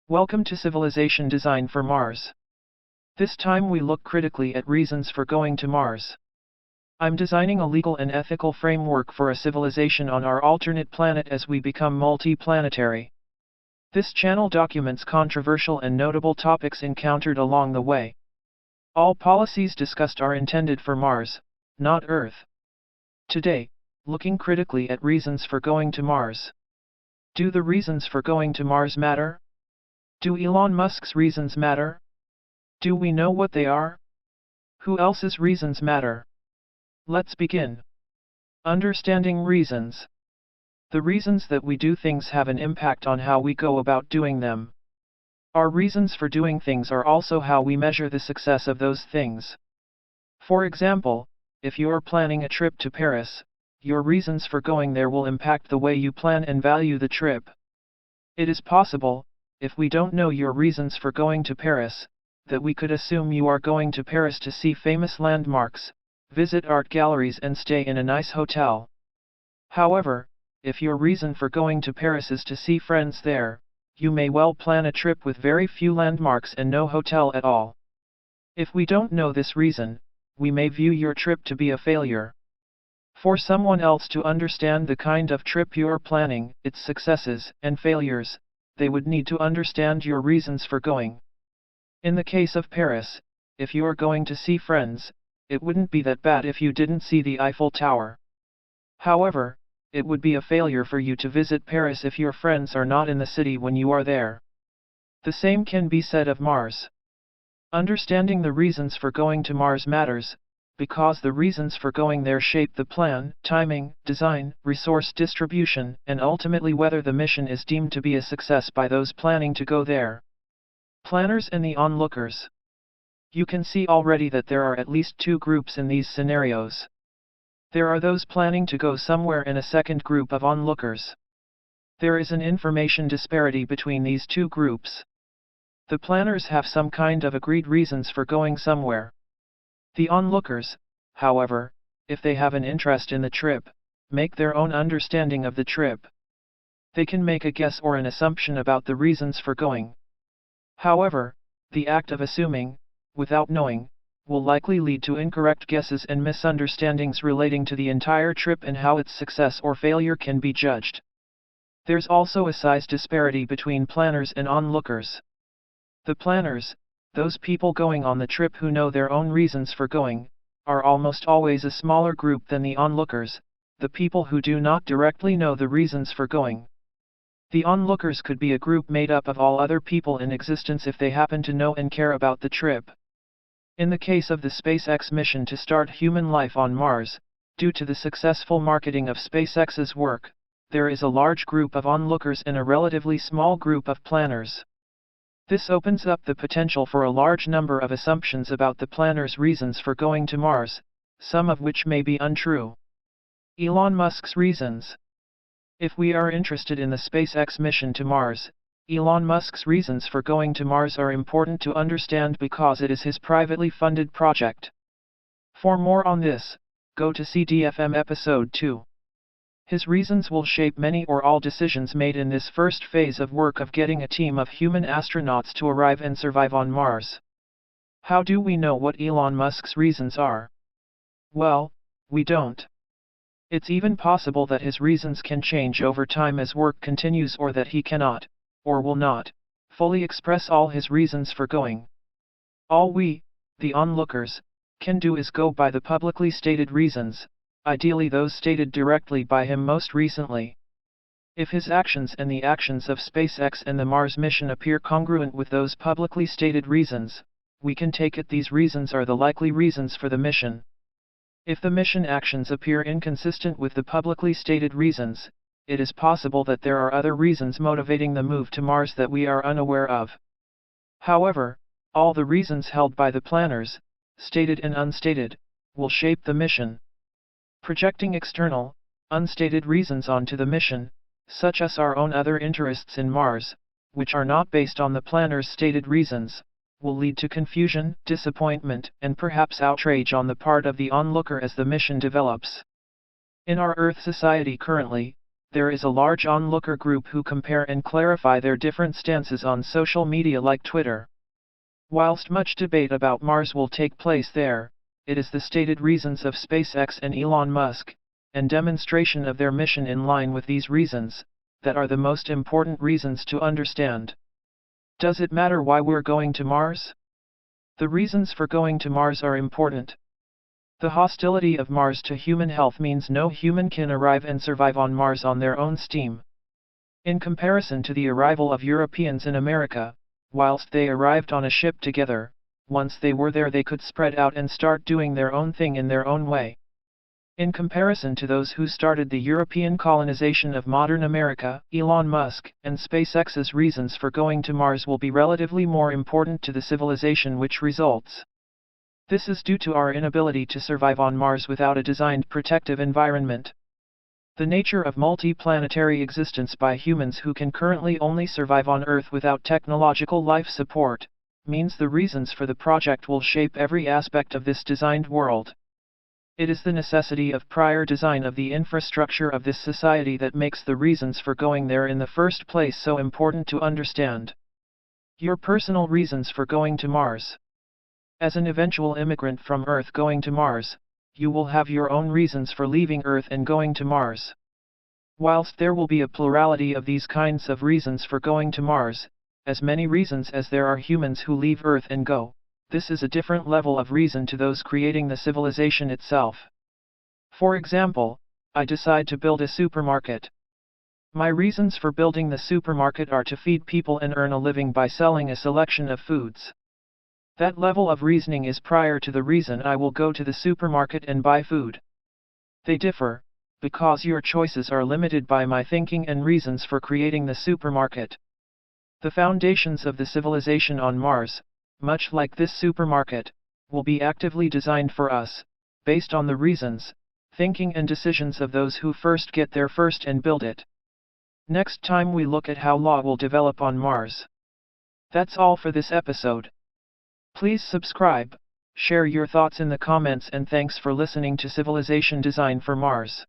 Welcome to Civilization Design for Mars. This time we look critically at reasons for going to Mars. I'm designing a legal and ethical framework for a civilization on our alternate planet as we become multi-planetary. This channel documents controversial and notable topics encountered along the way. All policies discussed are intended for Mars, not Earth. Today, looking critically at reasons for going to Mars. Do the reasons for going to Mars matter? Do Elon Musk's reasons matter? Do we know what they are? Who else's reasons matter? Let's begin. Understanding reasons. The reasons that we do things have an impact on how we go about doing them. Our reasons for doing things are also how we measure the success of those things. For example, if you are planning a trip to Paris, your reasons for going there will impact the way you plan and value the trip. It is possible, if we don't know your reasons for going to Paris, that we could assume you are going to Paris to see famous landmarks, visit art galleries and stay in a nice hotel. However, if your reason for going to Paris is to see friends there, you may well plan a trip with very few landmarks and no hotel at all. If we don't know this reason, we may view your trip to be a failure. For someone else to understand the kind of trip you're planning, its successes and failures, they would need to understand your reasons for going. In the case of Paris, if you're going to see friends, it wouldn't be that bad if you didn't see the Eiffel Tower. However, it would be a failure for you to visit Paris if your friends are not in the city when you are there. The same can be said of Mars. Understanding the reasons for going to Mars matters, because the reasons for going there shape the plan, timing, design, resource distribution, and ultimately whether the mission is deemed to be a success by those planning to go there. Planners and the onlookers. You can see already that there are at least two groups in these scenarios. There are those planning to go somewhere and a second group of onlookers. There is an information disparity between these two groups. The planners have some kind of agreed reasons for going somewhere. The onlookers, however, if they have an interest in the trip, make their own understanding of the trip. They can make a guess or an assumption about the reasons for going. However, the act of assuming, without knowing, will likely lead to incorrect guesses and misunderstandings relating to the entire trip and how its success or failure can be judged. There's also a size disparity between planners and onlookers. The planners, those people going on the trip who know their own reasons for going, are almost always a smaller group than the onlookers, the people who do not directly know the reasons for going. The onlookers could be a group made up of all other people in existence if they happen to know and care about the trip. In the case of the SpaceX mission to start human life on Mars, due to the successful marketing of SpaceX's work, there is a large group of onlookers and a relatively small group of planners. This opens up the potential for a large number of assumptions about the planners' reasons for going to Mars, some of which may be untrue. Elon Musk's reasons. If we are interested in the SpaceX mission to Mars, Elon Musk's reasons for going to Mars are important to understand because it is his privately funded project. For more on this, go to CDfM episode 2. His reasons will shape many or all decisions made in this first phase of work of getting a team of human astronauts to arrive and survive on Mars. How do we know what Elon Musk's reasons are? Well, we don't. It's even possible that his reasons can change over time as work continues or that he cannot, or will not, fully express all his reasons for going. All we, the onlookers, can do is go by the publicly stated reasons, ideally those stated directly by him most recently. If his actions and the actions of SpaceX and the Mars mission appear congruent with those publicly stated reasons, we can take it these reasons are the likely reasons for the mission. If the mission actions appear inconsistent with the publicly stated reasons, it is possible that there are other reasons motivating the move to Mars that we are unaware of. However, all the reasons held by the planners, stated and unstated, will shape the mission. Projecting external, unstated reasons onto the mission, such as our own other interests in Mars, which are not based on the planners' stated reasons, will lead to confusion, disappointment, and perhaps outrage on the part of the onlooker as the mission develops. In our Earth society currently, there is a large onlooker group who compare and clarify their different stances on social media like Twitter. Whilst much debate about Mars will take place there, it is the stated reasons of SpaceX and Elon Musk, and demonstration of their mission in line with these reasons, that are the most important reasons to understand. Does it matter why we're going to Mars? The reasons for going to Mars are important. The hostility of Mars to human health means no human can arrive and survive on Mars on their own steam. In comparison to the arrival of Europeans in America, whilst they arrived on a ship together, once they were there they could spread out and start doing their own thing in their own way. In comparison to those who started the European colonization of modern America, Elon Musk and SpaceX's reasons for going to Mars will be relatively more important to the civilization which results. This is due to our inability to survive on Mars without a designed protective environment. The nature of multi-planetary existence by humans who can currently only survive on Earth without technological life support, means the reasons for the project will shape every aspect of this designed world. It is the necessity of prior design of the infrastructure of this society that makes the reasons for going there in the first place so important to understand. Your personal reasons for going to Mars. As an eventual immigrant from Earth going to Mars, you will have your own reasons for leaving Earth and going to Mars. Whilst there will be a plurality of these kinds of reasons for going to Mars, as many reasons as there are humans who leave Earth and go, this is a different level of reason to those creating the civilization itself. For example, I decide to build a supermarket. My reasons for building the supermarket are to feed people and earn a living by selling a selection of foods. That level of reasoning is prior to the reason I will go to the supermarket and buy food. They differ, because your choices are limited by my thinking and reasons for creating the supermarket. The foundations of the civilization on Mars, much like this supermarket, will be actively designed for us, based on the reasons, thinking and decisions of those who first get there first and build it. Next time we look at how law will develop on Mars. That's all for this episode. Please subscribe, share your thoughts in the comments and thanks for listening to Civilization Design for Mars.